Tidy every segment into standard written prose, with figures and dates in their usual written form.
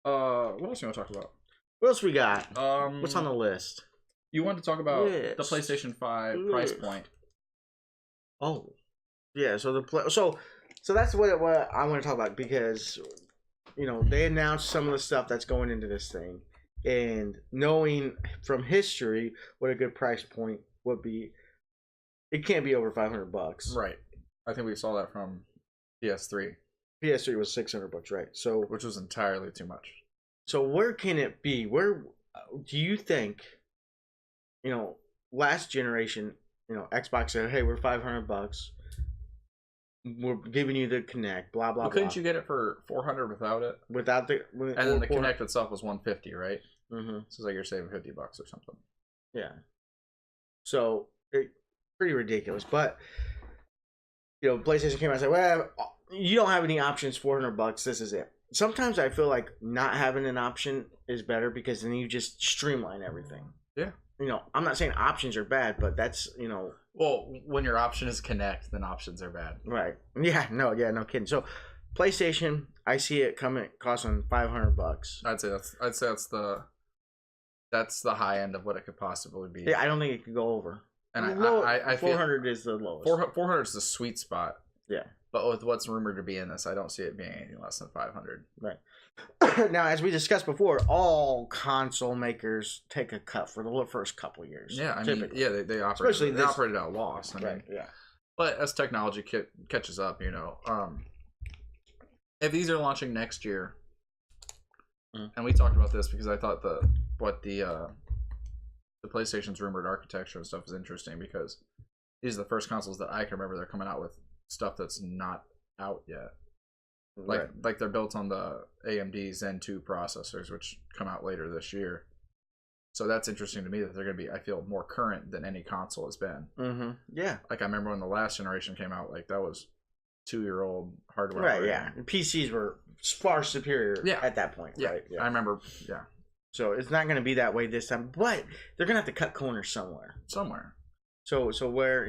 What else you want to talk about? What else we got? What's on the list? You want to talk about the PlayStation 5 price point? Oh, yeah. So so that's what I want to talk about, because they announced some of the stuff that's going into this thing, and knowing from history what a good price point would be, it can't be over $500. Right. I think we saw that from PS3. PS3 was $600, right? So which was entirely too much. So where can it be? Where do you think? Last generation, Xbox said, "Hey, we're $500. We're giving you the Kinect." Blah blah. Couldn't you get it for $400 without it? And then the Kinect itself was $150, right? Mm-hmm. So it's like you're saving $50 or something. Yeah. So pretty ridiculous, but PlayStation came out and said, "Well, you don't have any options. $400. This is it." Sometimes I feel like not having an option is better, because then you just streamline everything. Yeah. I'm not saying options are bad, but that's, Well, when your option is Kinect, then options are bad. Right. Yeah, no kidding. So, PlayStation, I see it costing $500. I'd say that's the high end of what it could possibly be. Yeah, I don't think it could go over. And I 400 is the lowest. 400 is the sweet spot. Yeah. But with what's rumored to be in this, I don't see it being anything less than 500. Right. Now, as we discussed before, all console makers take a cut for the first couple of years. Yeah, they operated at a loss. Right. Yeah. But as technology catches up, if these are launching next year, and we talked about this because I thought the PlayStation's rumored architecture and stuff is interesting, because these are the first consoles that I can remember they're coming out with stuff that's not out yet. Like they're built on the AMD Zen 2 processors, which come out later this year. So that's interesting to me that they're going to be, I feel, more current than any console has been. Mm-hmm. Yeah. Like I remember when the last generation came out, like that was 2-year-old hardware. Right. Yeah. And PCs were far superior. Yeah. At that point. Yeah. Right? Yeah. I remember. Yeah. So it's not going to be that way this time, but they're going to have to cut corners somewhere. So where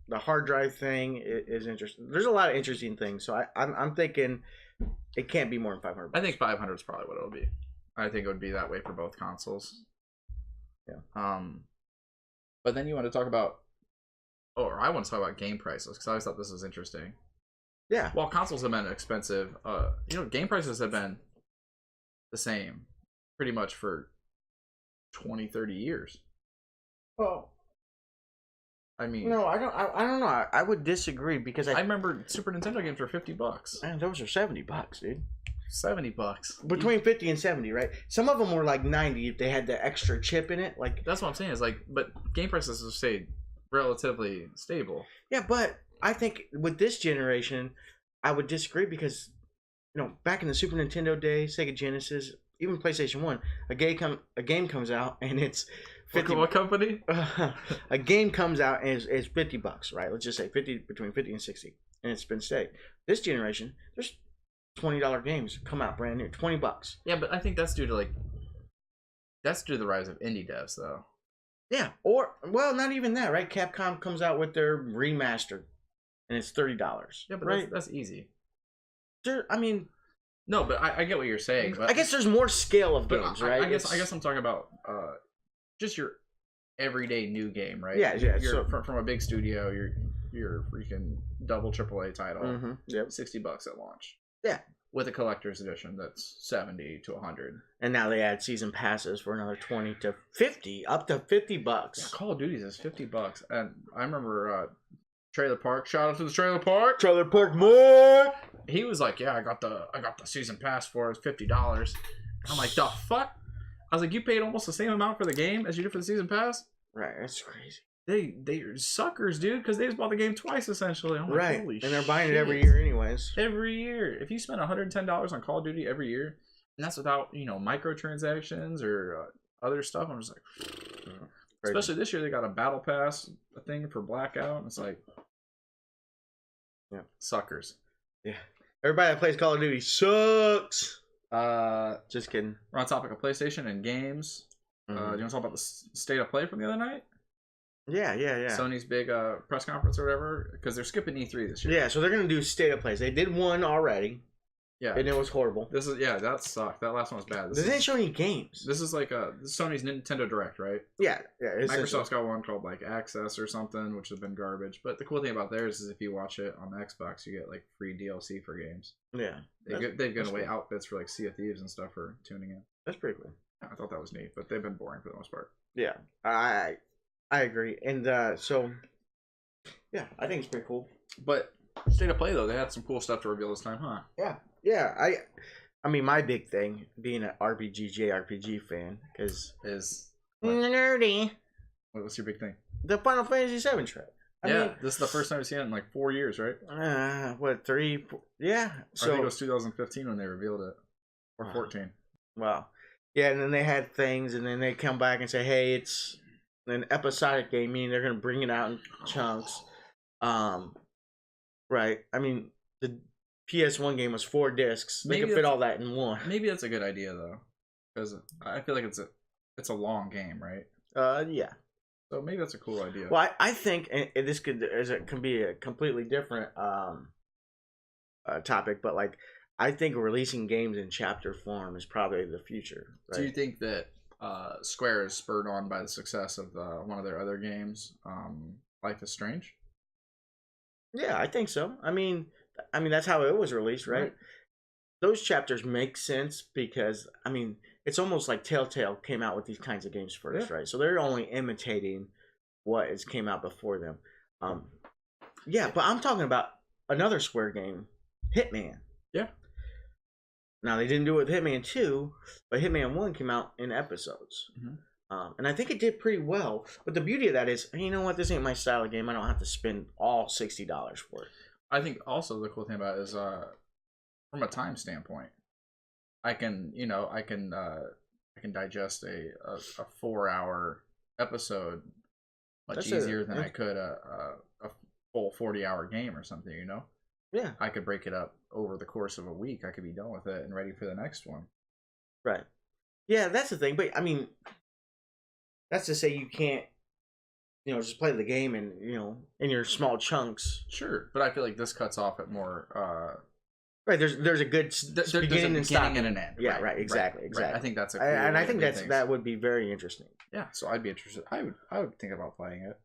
the hard drive thing is interesting. There's a lot of interesting things. So I'm thinking it can't be more than $500. I think 500 is probably what it'll be. I think it would be that way for both consoles. Yeah. But then you want to talk about, or I want to talk about game prices, because I always thought this was interesting. Yeah. While consoles have been expensive, game prices have been the same pretty much for 20, 30 years. Well, I mean, no, I don't know. I would disagree, because I remember Super Nintendo games were $50. Man, those are $70, dude. $70 between 50 and 70, right? Some of them were like 90 if they had the extra chip in it. Like that's what I'm saying. Is like, but game prices have stayed relatively stable. Yeah, but I think with this generation, I would disagree, because back in the Super Nintendo days, Sega Genesis, even PlayStation 1, a game comes out and it's 50. What company? A game comes out and it's $50, right? Let's just say between 50 and 60, and it's been steady. This generation, there's $20 games come out brand new, $20. Yeah, but I think that's due to the rise of indie devs, though. Yeah, or not even that, right? Capcom comes out with their remastered, and it's $30. Yeah, but right? that's easy. I mean, no, but I get what you're saying. But I guess there's more scale of games, right? I guess I'm talking about just your everyday new game, right? Yeah. You're from a big studio. You're freaking double AAA title. Mm-hmm. Yep. $60 at launch. Yeah. With a collector's edition that's $70 to $100. And now they add season passes for another $20 to $50, up to $50. Yeah, Call of Duty is $50, and I remember Trailer Park. Shout out to the Trailer Park. Trailer Park Mark. He was like, "Yeah, I got the season pass for it. It's $50." I'm like, "The fuck?" I was like, "You paid almost the same amount for the game as you did for the season pass?" Right, that's crazy. They're suckers, dude, because they just bought the game twice essentially. I'm like, right, holy and they're buying shit. it every year anyways. Every year, if you spend $110 on Call of Duty every year, and that's without microtransactions or other stuff, I'm just like, especially this year they got a battle pass thing for Blackout, and it's like, yeah, suckers. Yeah, everybody that plays Call of Duty sucks. Just kidding. We're on topic of PlayStation and games. Do you want to talk about the state of play from the other night? Yeah. Sony's big press conference or whatever, because they're skipping E3 this year. Yeah, so they're going to do state of plays. They did one already. Yeah. And it was horrible. This is that sucked. That last one was bad. They didn't show any games. This is like Sony's Nintendo Direct, right? Yeah. Microsoft's got one called like Access or something, which has been garbage. But the cool thing about theirs is if you watch it on Xbox, you get like free DLC for games. Yeah. They've given away outfits for like Sea of Thieves and stuff for tuning in. That's pretty cool. I thought that was neat, but they've been boring for the most part. Yeah, I agree, and so yeah, I think it's pretty cool. But State of Play though, they had some cool stuff to reveal this time, huh? Yeah. I mean, my big thing being an JRPG fan is nerdy. What's your big thing? The Final Fantasy VII trailer. I mean, this is the first time we've seen it in like 4 years, right? 3, 4, yeah. So I think it was 2015 when they revealed it, or 14. Wow. Yeah, and then they had things, and then they come back and say, "Hey, it's an episodic game, meaning they're going to bring it out in chunks." Right. I mean, the PS1 game was 4 discs. They could fit all that in one. Maybe that's a good idea though, because I feel like it's a long game, right? Yeah. So maybe that's a cool idea. Well, I think and this can be a completely different topic, but like I think releasing games in chapter form is probably the future. Right? Do you think that Square is spurred on by the success of one of their other games, Life is Strange? Yeah, I think so. I mean that's how it was released, right? Those chapters make sense because I mean it's almost like Telltale came out with these kinds of games first, right? So they're only imitating what has came out before them. But I'm talking about another Square game, Hitman. Yeah. Now they didn't do it with Hitman 2, but Hitman 1 came out in episodes. Mm-hmm. And I think it did pretty well. But the beauty of that is, you know what, this ain't my style of game. I don't have to spend all $60 for it. I think also the cool thing about it is from a time standpoint, I can digest a 4-hour episode much easier than I could a full 40-hour game or something, you know? Yeah. I could break it up over the course of a week. I could be done with it and ready for the next one. Right. Yeah, that's the thing. But I mean, that's to say you can't, just play the game and, in your small chunks. Sure. But I feel like this cuts off at more right, there's a good beginning and stop and an end. Yeah, right, exactly. Right. I think that's a cool and I think that would be very interesting. Yeah, so I'd be interested. I would think about playing it.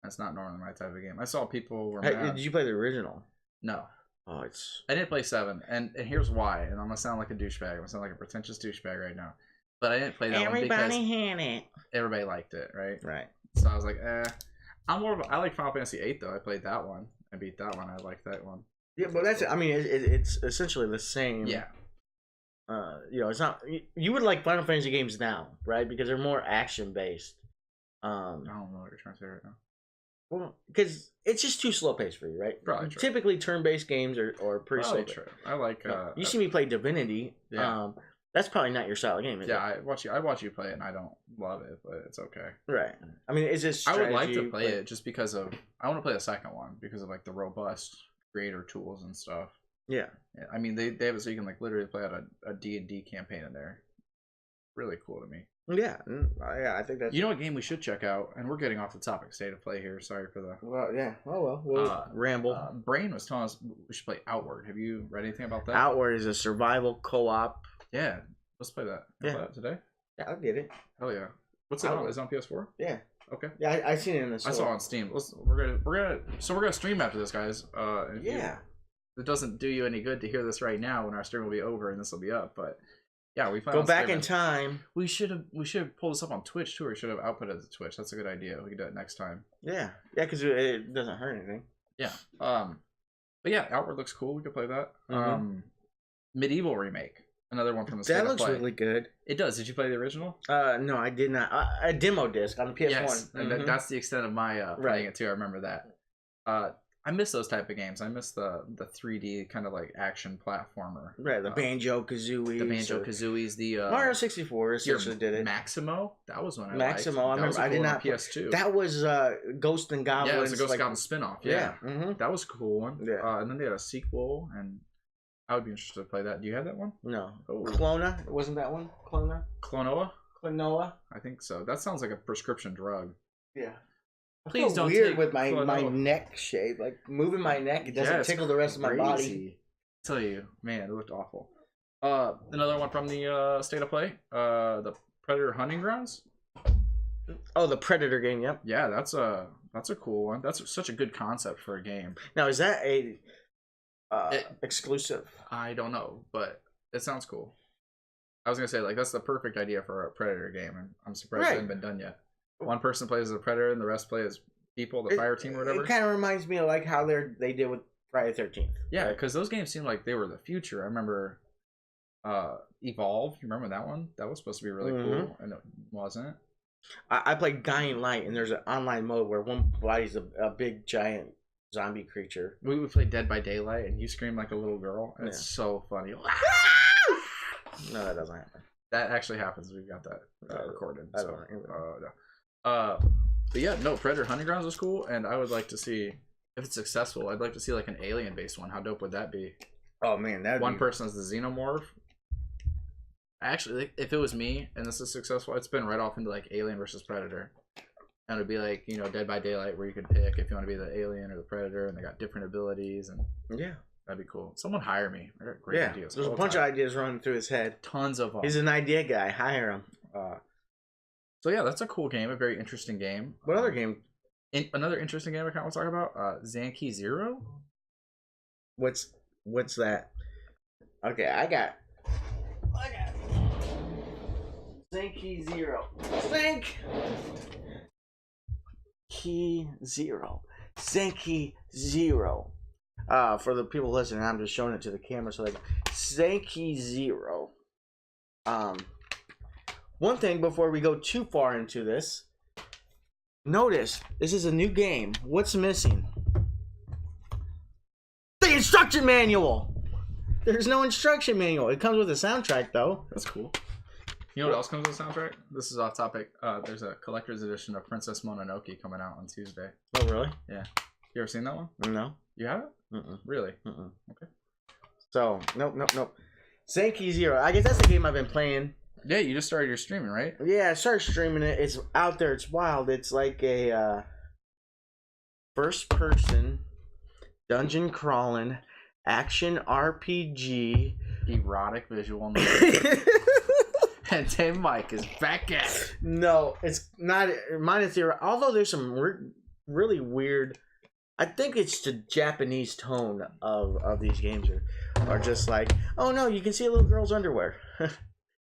That's not normally my type of game. I saw people were mad. Did you play the original? No. Oh, I didn't play 7, and here's why. And I'm gonna sound like a douchebag. I'm gonna sound like a pretentious douchebag right now. But I didn't play that one because everybody had it. Everybody liked it, right? Right. So I was like, I like Final Fantasy VIII though. I played that one. I beat that one. I liked that one. Yeah, but that's I mean, it's essentially the same. Yeah. It's not. You would like Final Fantasy games now, right? Because they're more action based. I don't know what you're trying to say right now. Well, because it's just too slow paced for you, right? Probably true. Typically, turn based games are pretty slow. True. I like. You see me play Divinity. Yeah. That's probably not your style of game, is it? I watch you play it, and I don't love it, but it's okay. Right. I mean, is this? I would like to play it just because of. I want to play the second one because of like the robust creator tools and stuff. Yeah. I mean, they have it so you can like literally play out a D&D campaign in there. Really cool to me. Yeah, I think that's. You know what game we should check out, and we're getting off the topic. State of Play here. Sorry for the. Well, yeah. Oh well, we'll ramble. Brain was telling us we should play Outward. Have you read anything about that? Outward is a survival co-op. Yeah, let's play that. Play that today. Yeah, I'll get it. Hell yeah! What's it on? Is it on PS4? Yeah. Okay. Yeah, I seen it in the store. I saw it on Steam. We're gonna stream after this, guys. It doesn't do you any good to hear this right now when our stream will be over and this will be up, but. Yeah, we go back in time. We should have pulled this up on Twitch too, or should have outputted it to Twitch. That's a good idea. We can do it next time. Yeah, because it doesn't hurt anything. Yeah. But yeah, Outward looks cool. We could play that. Mm-hmm. Medieval remake, another one from the State of Play. That looks really good. It does. Did you play the original? No, I did not. A demo disc on the PS1. Yes, and that's the extent of my playing it too. I remember that. I miss those type of games. I miss the 3D kind of like action platformer. Right, the Banjo-Kazooie. The Banjo-Kazooies, the Mario 64 essentially did it. Maximo, that was one I Maximo, liked. I remember. I did not PS2. That was Ghost and Goblins. Yeah, it was a Ghost and Goblins spinoff. Yeah, mm-hmm. That was a cool one. Yeah, and then they had a sequel, and I would be interested to play that. Do you have that one? No. Oh. Clona, wasn't that one? Clonoa. I think so. That sounds like a prescription drug. Yeah. Please don't weird take with my neck shape, like moving my neck. It doesn't tickle the rest of my body. tell you, man, it looked awful. Another one from the State of Play, the Predator Hunting Grounds. Oh, the Predator game. Yep. Yeah, that's a cool one. That's such a good concept for a game. Now, is that a exclusive? I don't know, but it sounds cool. I was gonna say, like, that's the perfect idea for a Predator game, and I'm surprised it hasn't been done yet. One person plays as a Predator, and the rest play as people, the fire team or whatever. It kind of reminds me of like how they did with Friday the 13th. Yeah, because those games seemed like they were the future. I remember Evolve. You remember that one? That was supposed to be really cool, and it wasn't. I played Dying Light, and there's an online mode where one body's a big giant zombie creature. We would play Dead by Daylight, and you scream like a little girl. And It's so funny. No, that doesn't happen. That actually happens. We've got that recorded. I don't know. But yeah, no, Predator Hunting Grounds was cool, and I would like to see, if it's successful, I'd like to see like an alien-based one. How dope would that be? Oh man, that one person is the xenomorph. Actually, if it was me and this is successful, I'd spin right off into like Alien versus Predator, and it'd be like, you know, Dead by Daylight, where you could pick if you want to be the alien or the predator, and they got different abilities, and yeah, that'd be cool. Someone hire me. I got great ideas. There's a bunch of ideas running through his head. Tons of them. He's an idea guy. Hire him. So yeah, that's a cool game. A very interesting game. What other game? Another interesting game I kind of want to talk about. Zanki Zero. What's that? Okay, I got Zanki Zero. Zanki Zero. For the people listening, I'm just showing it to the camera. So like Zanki Zero. One thing before we go too far into this, notice this is a new game. What's missing? The instruction manual. There's no instruction manual. It comes with a soundtrack though. That's cool. You know what else comes with a soundtrack? This is off topic. There's a collector's edition of Princess Mononoke coming out on Tuesday. Oh really? Yeah. You ever seen that one? No. You haven't? Really? Okay. So nope. Zanki Zero. I guess that's the game I've been playing. Yeah, you just started your streaming, right? Yeah, I started streaming it. It's out there. It's wild. It's like a first-person dungeon crawling action RPG, erotic visual. And Tim Mike is back at it. No, it's not. Mine is zero. Although there's some really weird. I think it's the Japanese tone of these games are just like, oh no, you can see a little girl's underwear.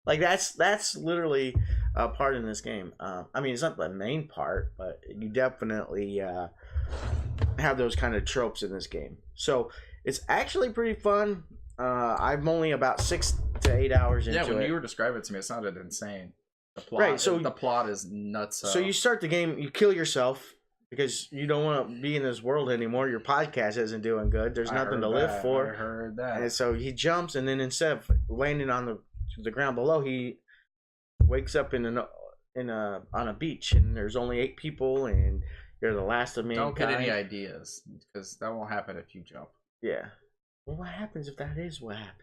Like that's literally a part in this game. I mean, it's not the main part, but you definitely have those kind of tropes in this game. So it's actually pretty fun. I'm only about 6 to 8 hours into it. Yeah, when you were describing it to me, it sounded insane. The plot, right? So the plot is nuts. So you start the game, you kill yourself because you don't want to be in this world anymore. Your podcast isn't doing good. There's nothing to live for. I heard that. And so he jumps, and then instead of landing on the ground below, he wakes up on a beach, and there's only 8 people, and you're the last of mankind. Don't get any ideas, because that won't happen if you jump. Yeah. Well, what happens if that is what happens?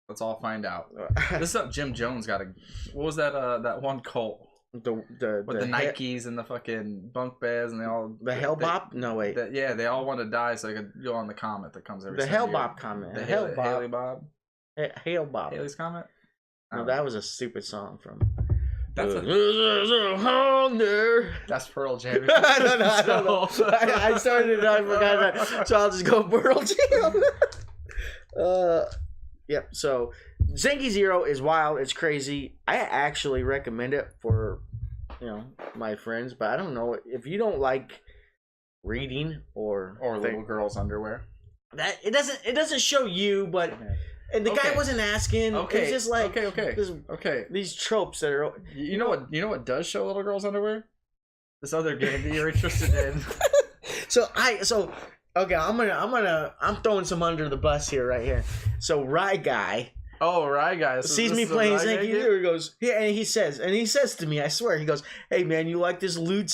Let's all find out. This is up. Jim Jones got a. What was that? That one cult. With the Nikes and the fucking bunk beds, and they all the Hellbop. No wait. Yeah, they all want to die so they could go on the comet that comes every. The Hellbop comet. The Haley Bob. Hail Bob. Haley's Comet? No, that was a stupid song from. That's that's Pearl Jam. No, I don't know. I started it, I forgot that. So I'll just go Pearl Jam. Yep. So Zanki Zero is wild. It's crazy. I actually recommend it for, my friends, but I don't know if you don't like reading or little girls' underwear. That it doesn't show you, but. And the guy wasn't asking. Okay. It's just like okay. These tropes that are. You know what does show little girls' underwear? This other game that you're interested in. I'm throwing some under the bus here right here. So Rye Guy. Oh, Rye Guy sees me playing Zanki Zero. He goes, yeah, and he says to me, I swear, he goes, "Hey man, you like this lewd